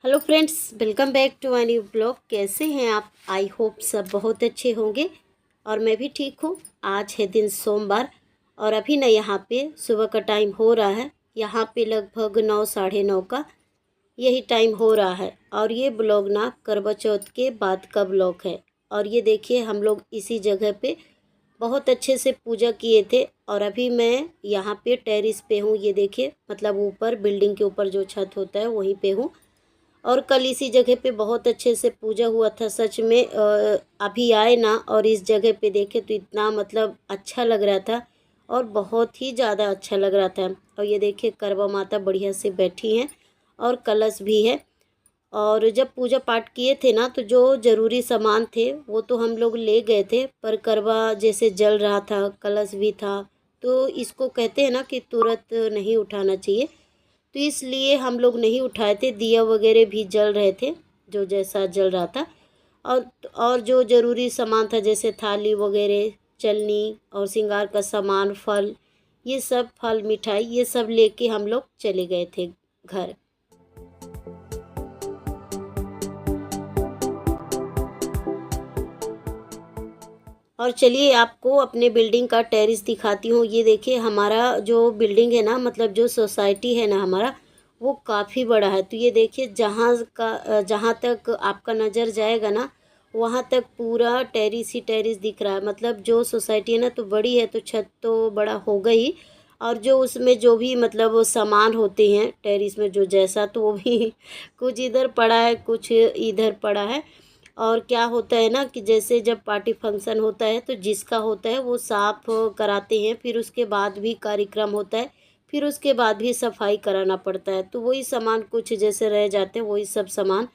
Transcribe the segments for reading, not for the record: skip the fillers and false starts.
Hello friends, welcome back to my new blog. कैसे हैं आप? आई होप सब बहुत अच्छे होंगे और मैं भी ठीक हूँ। आज है दिन सोमवार और अभी ना यहाँ पे सुबह का टाइम हो रहा है। यहाँ पे लगभग 9 साढ़े 9 का यही टाइम हो रहा है और ये ब्लॉग ना करवा चौथ के बाद का ब्लॉग है। और ये देखिए, हम लोग इसी जगह पे बहुत अच्छे से पूजा किए थे और अभी मैं यहाँ पे टेरेस पे हूँ। ये देखिए, मतलब ऊपर बिल्डिंग के ऊपर जो छत होता है वहीं पे हूँ। और कल इसी जगह पे बहुत अच्छे से पूजा हुआ था। सच में अभी आए ना और इस जगह पे देखे तो इतना मतलब अच्छा लग रहा था और बहुत ही ज़्यादा अच्छा लग रहा था। और ये देखिए, करवा माता बढ़िया से बैठी हैं और कलश भी है। और जब पूजा पाठ किए थे ना तो जो ज़रूरी सामान थे वो तो हम लोग ले गए थे, पर करवा जैसे जल रहा था, कलश भी था, तो इसको कहते हैं ना कि तुरंत नहीं उठाना चाहिए। तो इसलिए हम लोग नहीं उठाए थे। दिया वगैरह भी जल रहे थे, जो जैसा जल रहा था। और और जो ज़रूरी सामान था जैसे थाली वगैरह, चलनी और श्रृंगार का सामान, फल, ये सब फल मिठाई ये सब लेके हम लोग चले गए थे घर। और चलिए आपको अपने बिल्डिंग का टेरेस दिखाती हूँ। ये देखिए, हमारा जो बिल्डिंग है ना, मतलब जो सोसाइटी है ना हमारा, वो काफ़ी बड़ा है। तो ये देखिए, जहाँ तक आपका नज़र जाएगा ना वहाँ तक पूरा टेरेस ही टेरेस दिख रहा है। मतलब जो सोसाइटी है ना तो बड़ी है, तो छत तो बड़ा होगा ही। और जो उसमें जो भी मतलब वो सामान होते हैं टेरेस में जो जैसा, तो वो भी कुछ इधर पड़ा है, कुछ इधर पड़ा है। और क्या होता है ना कि जैसे जब पार्टी फंक्शन होता है तो जिसका होता है वो साफ कराते हैं, फिर उसके बाद भी कार्यक्रम होता है, फिर उसके बाद भी सफाई कराना पड़ता है। तो वही सामान कुछ जैसे रह जाते हैं, वही सब सामान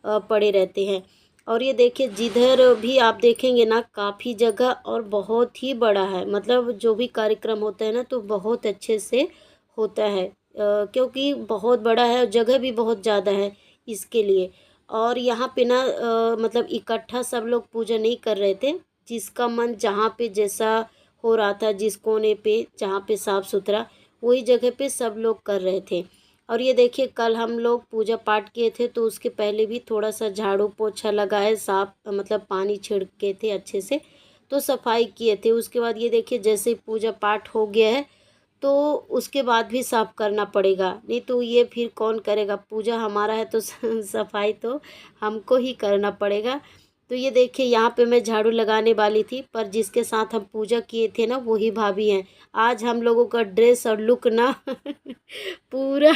पड़े रहते हैं। और ये देखिए, जिधर भी आप देखेंगे ना काफ़ी जगह और बहुत ही बड़ा है। मतलब जो भी कार्यक्रम होता है ना तो बहुत अच्छे से होता है, क्योंकि बहुत बड़ा है और जगह भी बहुत ज़्यादा है इसके लिए। और यहाँ पे ना मतलब इकट्ठा सब लोग पूजा नहीं कर रहे थे। जिसका मन जहाँ पे जैसा हो रहा था, जिस कोने पे जहाँ पे साफ़ सुथरा, वही जगह पे सब लोग कर रहे थे। और ये देखिए, कल हम लोग पूजा पाठ किए थे तो उसके पहले भी थोड़ा सा झाड़ू पोछा लगाए, साफ मतलब पानी छिड़के थे अच्छे से, तो सफाई किए थे। उसके बाद ये देखिए, जैसे ही पूजा पाठ हो गया है तो उसके बाद भी साफ़ करना पड़ेगा, नहीं तो ये फिर कौन करेगा? पूजा हमारा है तो सफाई तो हमको ही करना पड़ेगा। तो ये देखिए, यहाँ पे मैं झाड़ू लगाने वाली थी, पर जिसके साथ हम पूजा किए थे ना वही भाभी हैं। आज हम लोगों का ड्रेस और लुक ना पूरा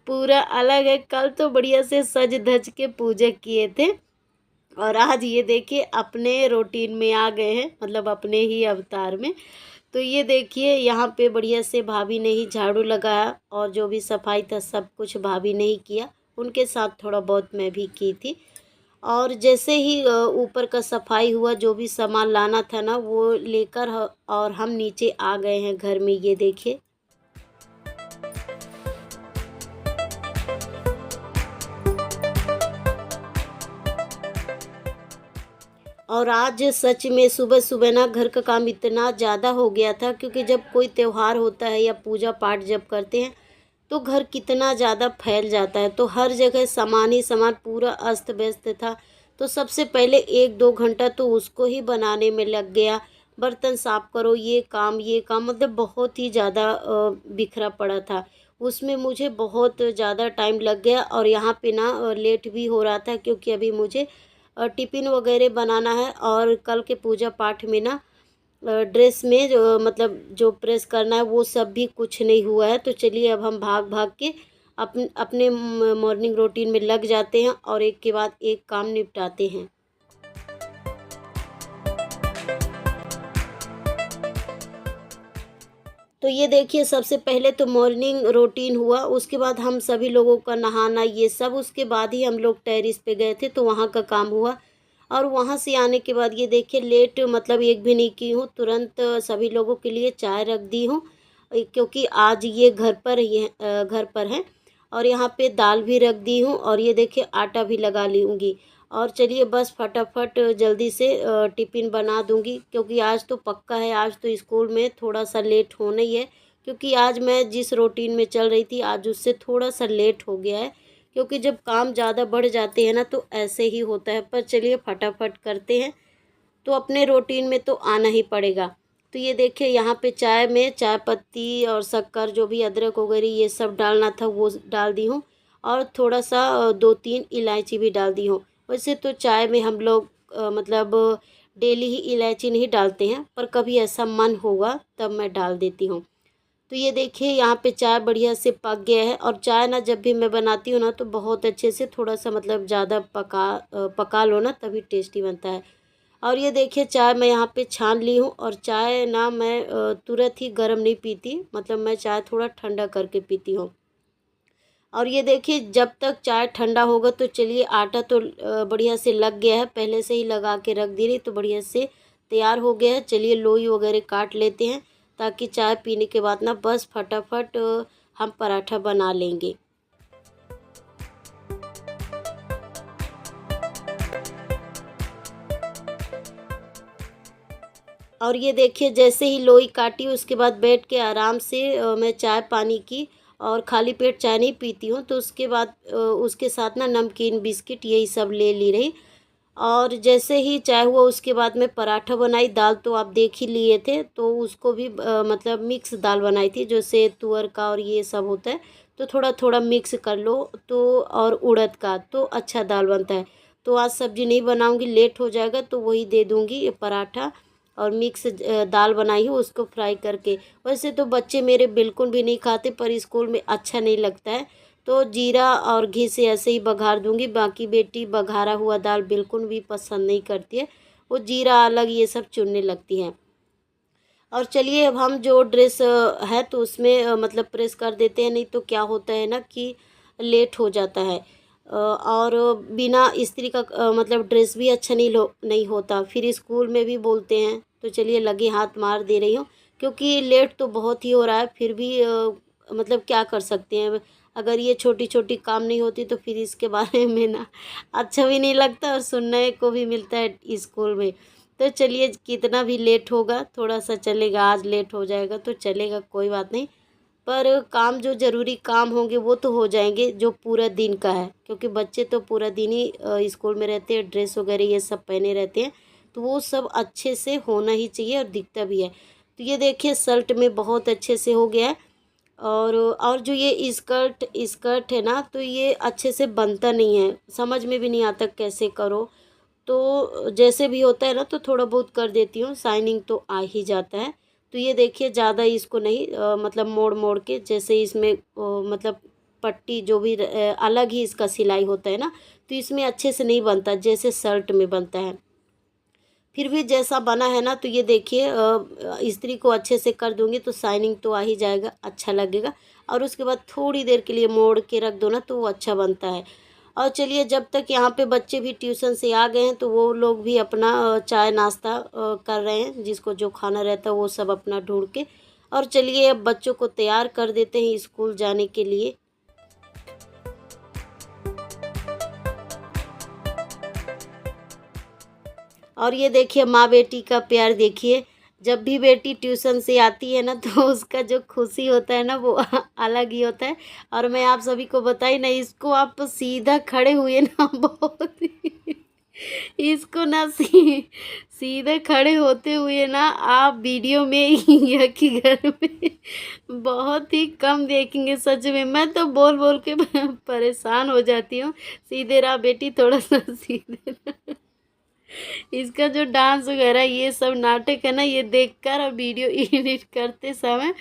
पूरा अलग है। कल तो बढ़िया से सज धज के पूजा किए थे और आज ये देखिए अपने रूटीन में आ गए हैं, मतलब अपने ही अवतार में। तो ये देखिए, यहाँ पे बढ़िया से भाभी ने ही झाड़ू लगाया और जो भी सफाई था सब कुछ भाभी ने ही किया। उनके साथ थोड़ा बहुत मैं भी की थी। और जैसे ही ऊपर का सफाई हुआ, जो भी सामान लाना था ना वो लेकर और हम नीचे आ गए हैं घर में। ये देखिए, और आज सच में सुबह सुबह ना घर का काम इतना ज़्यादा हो गया था, क्योंकि जब कोई त्यौहार होता है या पूजा पाठ जब करते हैं तो घर कितना ज़्यादा फैल जाता है। तो हर जगह सामान ही सामान, पूरा अस्त व्यस्त था। तो सबसे पहले 1-2 घंटा तो उसको ही बनाने में लग गया। बर्तन साफ करो, ये काम, मतलब बहुत ही ज़्यादा बिखरा पड़ा था। उसमें मुझे बहुत ज़्यादा टाइम लग गया और यहाँ पे ना लेट भी हो रहा था, क्योंकि अभी मुझे टिफ़िन वगैरह बनाना है। और कल के पूजा पाठ में ना ड्रेस में जो मतलब जो प्रेस करना है वो सब भी कुछ नहीं हुआ है। तो चलिए अब हम भाग भाग के अपने मॉर्निंग रूटीन में लग जाते हैं और एक के बाद एक काम निपटाते हैं। तो ये देखिए, सबसे पहले तो मॉर्निंग रूटीन हुआ, उसके बाद हम सभी लोगों का नहाना ये सब, उसके बाद ही हम लोग टेरेस पे गए थे तो वहाँ का काम हुआ। और वहाँ से आने के बाद ये देखिए, लेट मतलब एक भी नहीं की हूँ, तुरंत सभी लोगों के लिए चाय रख दी हूँ। क्योंकि आज ये घर पर हैं। और यहाँ पे दाल भी रख दी हूँ और ये देखिए आटा भी लगा लूँगी। और चलिए बस फटाफट जल्दी से टिफ़िन बना दूँगी, क्योंकि आज तो पक्का है, आज तो स्कूल में थोड़ा सा लेट होना ही है। क्योंकि आज मैं जिस रूटीन में चल रही थी आज उससे थोड़ा सा लेट हो गया है, क्योंकि जब काम ज़्यादा बढ़ जाते हैं ना तो ऐसे ही होता है। पर चलिए फटाफट करते हैं, तो अपने रूटीन में तो आना ही पड़ेगा। तो ये देखिए यहाँ पे चाय में चाय पत्ती और शक्कर, जो भी अदरक वगैरह ये सब डालना था वो डाल दी हूँ, और थोड़ा सा 2-3 इलायची भी डाल दी हूँ। वैसे तो चाय में हम लोग मतलब डेली ही इलायची नहीं डालते हैं, पर कभी ऐसा मन होगा तब मैं डाल देती हूँ। तो ये देखिए यहाँ पे चाय बढ़िया से पक गया है, और चाय ना जब भी मैं बनाती हूँ ना तो बहुत अच्छे से थोड़ा सा मतलब ज़्यादा पका लो ना, तभी टेस्टी बनता है। और ये देखिए चाय मैं यहाँ पे छान ली हूँ, और चाय ना मैं तुरंत ही गर्म नहीं पीती, मतलब मैं चाय थोड़ा ठंडा करके पीती हूँ। और ये देखिए जब तक चाय ठंडा होगा तो चलिए आटा तो बढ़िया से लग गया है, पहले से ही लगा के रख दी रही तो बढ़िया से तैयार हो गया है। चलिए लोई वगैरह काट लेते हैं, ताकि चाय पीने के बाद ना बस फटाफट हम पराठा बना लेंगे। और ये देखिए जैसे ही लोई काटी उसके बाद बैठ के आराम से मैं चाय पानी की, और खाली पेट चाय नहीं पीती हूँ, तो उसके बाद उसके साथ ना नमकीन बिस्किट यही सब ले ली रही। और जैसे ही चाय हुआ उसके बाद मैं पराठा बनाई। दाल तो आप देख ही लिए थे, तो उसको भी मतलब मिक्स दाल बनाई थी, जैसे तुअर का और ये सब होता है, तो थोड़ा थोड़ा मिक्स कर लो तो, और उड़द का तो अच्छा दाल बनता है। तो आज सब्जी नहीं बनाऊंगी, लेट हो जाएगा, तो वही दे दूंगी ये पराठा, और मिक्स दाल बनाई हूँ उसको फ्राई करके। वैसे तो बच्चे मेरे बिल्कुल भी नहीं खाते, पर स्कूल में अच्छा नहीं लगता है, तो जीरा और घी से ऐसे ही बघार दूंगी। बाकी बेटी बघारा हुआ दाल बिल्कुल भी पसंद नहीं करती है, वो जीरा अलग ये सब चुनने लगती हैं। और चलिए अब हम जो ड्रेस है तो उसमें मतलब प्रेस कर देते हैं, नहीं तो क्या होता है ना कि लेट हो जाता है। और बिना इस्त्री का मतलब ड्रेस भी अच्छा नहीं होता, फिर स्कूल में भी बोलते हैं। तो चलिए लगे हाथ मार दे रही हूँ, क्योंकि लेट तो बहुत ही हो रहा है, फिर भी मतलब क्या कर सकते हैं। अगर ये छोटी छोटी काम नहीं होती तो फिर इसके बारे में ना अच्छा भी नहीं लगता, और सुनने को भी मिलता है स्कूल में। तो चलिए कितना भी लेट होगा थोड़ा सा चलेगा, आज लेट हो जाएगा तो चलेगा, कोई बात नहीं। पर काम जो ज़रूरी काम होंगे वो तो हो जाएंगे, जो पूरा दिन का है, क्योंकि बच्चे तो पूरा दिन ही स्कूल में रहते हैं, ड्रेस वगैरह ये सब पहने रहते हैं, तो वो सब अच्छे से होना ही चाहिए, और दिखता भी है। तो ये देखिए शर्ट में बहुत अच्छे से हो गया है। और जो ये स्कर्ट स्कर्ट है ना, तो ये अच्छे से बनता नहीं है, समझ में भी नहीं आता कैसे करो। तो जैसे भी होता है ना तो थोड़ा बहुत कर देती हूँ, शाइनिंग तो आ ही जाता है। तो ये देखिए ज़्यादा इसको नहीं मतलब मोड़ मोड़ के, जैसे इसमें मतलब पट्टी जो भी अलग ही इसका सिलाई होता है ना, तो इसमें अच्छे से नहीं बनता जैसे शर्ट में बनता है। फिर भी जैसा बना है ना, तो ये देखिए इस्त्री को अच्छे से कर दूंगी तो शाइनिंग तो आ ही जाएगा, अच्छा लगेगा। और उसके बाद थोड़ी देर के लिए मोड़ के रख दो ना तो वो अच्छा बनता है। और चलिए जब तक यहाँ पे बच्चे भी ट्यूशन से आ गए हैं तो वो लोग भी अपना चाय नाश्ता कर रहे हैं, जिसको जो खाना रहता है वो सब अपना ढूंढ के। और चलिए अब बच्चों को तैयार कर देते हैं स्कूल जाने के लिए। और ये देखिए माँ बेटी का प्यार देखिए, जब भी बेटी ट्यूशन से आती है ना तो उसका जो खुशी होता है ना वो अलग ही होता है। और मैं आप सभी को बताई ना, इसको आप सीधा खड़े हुए ना बहुत इसको ना सीधे खड़े होते हुए ना आप वीडियो में या कि घर में बहुत ही कम देखेंगे। सच में मैं तो बोल बोल के परेशान हो जाती हूँ, सीधे रहा बेटी, थोड़ा सा सीधे रहा। इसका जो डांस वगैरह ये सब नाटक है ना, ये देखकर और वीडियो एडिट करते समय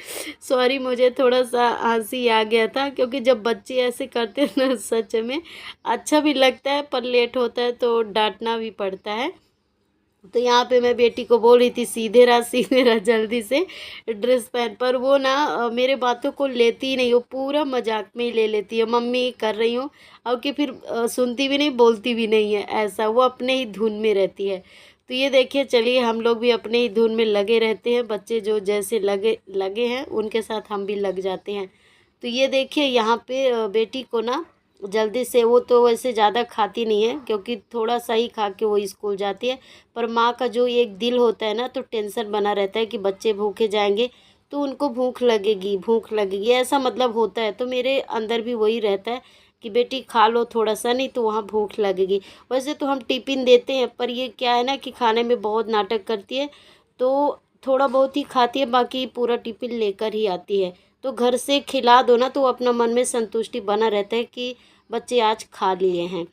सॉरी मुझे थोड़ा सा हंसी आ गया था, क्योंकि जब बच्चे ऐसे करते हैं ना सच में अच्छा भी लगता है, पर लेट होता है तो डांटना भी पड़ता है। तो यहाँ पे मैं बेटी को बोल रही थी सीधे रहा जल्दी से ड्रेस पहन, पर वो ना मेरे बातों को लेती ही नहीं, वो पूरा मजाक में ही ले लेती है, मम्मी कर रही हूँ। और कि फिर सुनती भी नहीं बोलती भी नहीं है, ऐसा वो अपने ही धुन में रहती है। तो ये देखिए चलिए हम लोग भी अपने ही धुन में लगे रहते हैं, बच्चे जो जैसे लगे लगे हैं उनके साथ हम भी लग जाते हैं। तो ये देखिए यहाँ पे बेटी को ना जल्दी से, वो तो वैसे ज़्यादा खाती नहीं है क्योंकि थोड़ा सा ही खा के वो स्कूल जाती है, पर माँ का जो एक दिल होता है ना तो टेंशन बना रहता है कि बच्चे भूखे जाएंगे तो उनको भूख लगेगी ऐसा मतलब होता है। तो मेरे अंदर भी वही रहता है कि बेटी खा लो थोड़ा सा, नहीं तो वहाँ भूख लगेगी। वैसे तो हम टिफ़िन देते हैं, पर ये क्या है ना कि खाने में बहुत नाटक करती है, तो थोड़ा बहुत ही खाती है, बाकी पूरा टिफ़िन लेकर ही आती है। तो घर से खिला दो ना तो अपना मन में संतुष्टि बना रहता है कि बच्चे आज खा लिए हैं।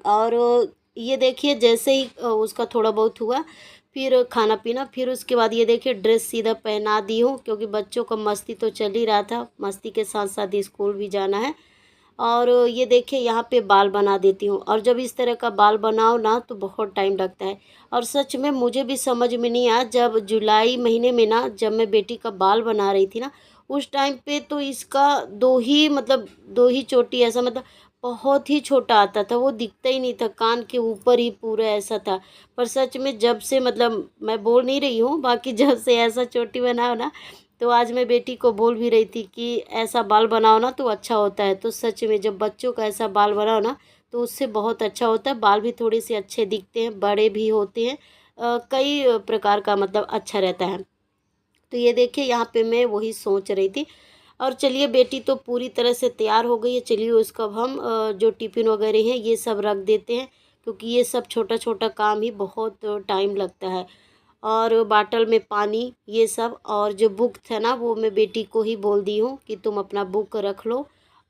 और ये देखिए जैसे ही उसका थोड़ा बहुत हुआ, फिर खाना पीना, फिर उसके बाद ये देखिए ड्रेस सीधा पहना दी हूँ, क्योंकि बच्चों का मस्ती तो चल ही रहा था, मस्ती के साथ साथ स्कूल भी जाना है। और ये देखिए यहाँ पे बाल बना देती हूँ, और जब इस तरह का बाल बनाओ ना तो बहुत टाइम लगता है। और सच में मुझे भी समझ में नहीं आया, जब जुलाई महीने में ना जब मैं बेटी का बाल बना रही थी ना, उस टाइम पे तो इसका 2 ही मतलब 2 ही चोटी ऐसा, मतलब बहुत ही छोटा आता था, वो दिखता ही नहीं था, कान के ऊपर ही पूरा ऐसा था। पर सच में जब से, मतलब मैं बोल नहीं रही हूँ, बाकी जब से ऐसा चोटी बनाओ ना, तो आज मैं बेटी को बोल भी रही थी कि ऐसा बाल बनाओ ना तो अच्छा होता है। तो सच में जब बच्चों का ऐसा बाल बनाओ ना तो उससे बहुत अच्छा होता है, बाल भी थोड़े से अच्छे दिखते हैं, बड़े भी होते हैं, कई प्रकार का मतलब अच्छा रहता है। तो ये देखिए यहाँ पे मैं वही सोच रही थी। और चलिए बेटी तो पूरी तरह से तैयार हो गई है, चलिए उसका अब हम जो टिफ़िन वगैरह हैं ये सब रख देते हैं, क्योंकि ये सब छोटा छोटा काम ही बहुत टाइम लगता है। और बाटल में पानी ये सब, और जो बुक था ना वो मैं बेटी को ही बोल दी हूँ कि तुम अपना बुक रख लो।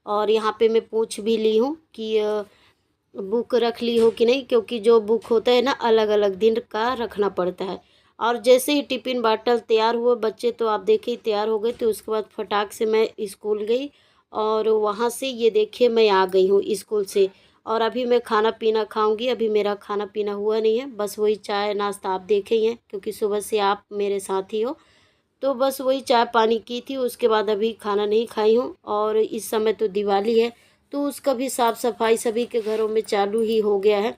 और यहाँ पे मैं पूछ भी ली हूँ कि बुक रख ली हो कि नहीं, क्योंकि जो बुक होता है ना अलग अलग दिन का रखना पड़ता है। और जैसे ही टिफ़िन बाटल तैयार हुआ, बच्चे तो आप देखिए तैयार हो गए, तो उसके बाद फटाक से मैं स्कूल गई, और वहाँ से ये देखिए मैं आ गई हूँ स्कूल से। और अभी मैं खाना पीना खाऊंगी, अभी मेरा खाना पीना हुआ नहीं है, बस वही चाय नाश्ता आप देखे ही हैं, क्योंकि सुबह से आप मेरे साथ ही हो। तो बस वही चाय पानी की थी, उसके बाद अभी खाना नहीं खाई हूँ। और इस समय तो दिवाली है, तो उसका भी साफ़ सफाई सभी के घरों में चालू ही हो गया है।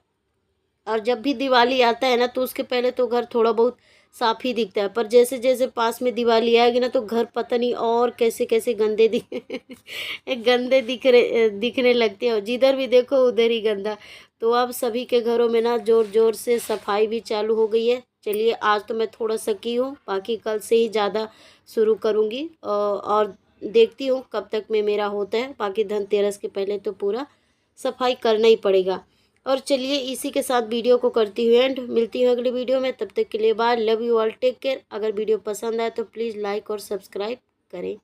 और जब भी दिवाली आता है ना तो उसके पहले तो घर थोड़ा बहुत साफ ही दिखता है, पर जैसे जैसे पास में दिवाली आएगी ना तो घर पता नहीं और कैसे कैसे गंदे गंदे दिखने लगते हैं, और जिधर भी देखो उधर ही गंदा। तो अब सभी के घरों में ना जोर जोर से सफाई भी चालू हो गई है। चलिए आज तो मैं थोड़ा सा की हूँ, बाकी कल से ही ज़्यादा शुरू करूँगी, और देखती हूँ कब तक में मेरा होता है। बाकी धनतेरस के पहले तो पूरा सफाई करना ही पड़ेगा। और चलिए इसी के साथ वीडियो को करती हूँ एंड, मिलती हूँ अगली वीडियो में, तब तक के लिए bye, love you all, take care. अगर वीडियो पसंद आए तो प्लीज़ लाइक और सब्सक्राइब करें।